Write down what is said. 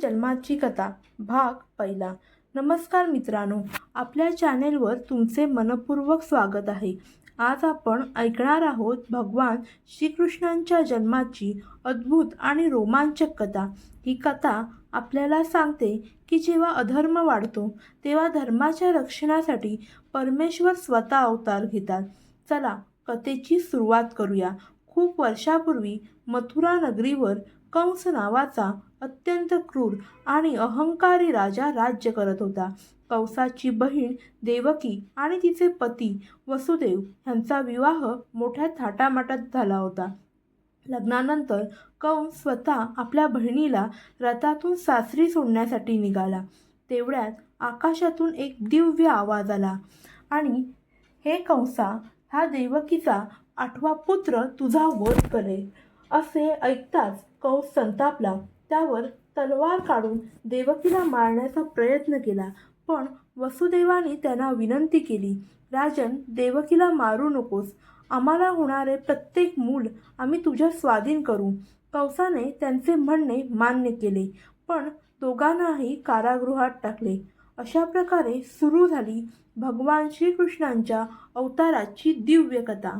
जन्माची कथा भाग पहिला. नमस्कार मित्रांनो, आपल्या चॅनेलवर तुमचे मनपूर्वक स्वागत आहे. आज आपण ऐकणार आहोत भगवान श्रीकृष्णांच्या जन्माची अद्भुत आणि रोमांचक कथा. ही कथा आपल्याला सांगते की जेव्हा अधर्म वाढतो तेव्हा धर्माच्या रक्षणासाठी परमेश्वर स्वतः अवतार घेतात. चला कथेची सुरुवात करूया. खूप वर्षापूर्वी मथुरा नगरीवर कंस नावाचा अत्यंत क्रूर आणि अहंकारी राजा राज्य करत होता. कंसाची बहीण देवकी आणि तिचे पती वसुदेव यांचा विवाह मोठ्या थाटामाटात झाला होता. लग्नानंतर कंस स्वतः आपल्या बहिणीला रथातून सासरी सोडण्यासाठी निघाला. तेवढ्यात आकाशातून एक दिव्य आवाज आला आणि हे कंसा, हा देवकीचा 8वा पुत्र तुझा वध करेल. असे ऐकताच कंस संतापला. त्यावर तलवार काढून देवकीला मारण्याचा प्रयत्न केला, पण वसुदेवाने त्यांना विनंती केली, राजन, देवकीला मारू नकोस. आम्हाला होणारे प्रत्येक मूल आम्ही तुझ्या स्वाधीन करू. कंसाने त्यांचे म्हणणे मान्य केले, पण दोघांनाही कारागृहात टाकले. अशा प्रकारे सुरू झाली भगवान श्रीकृष्णांच्या अवताराची दिव्य कथा.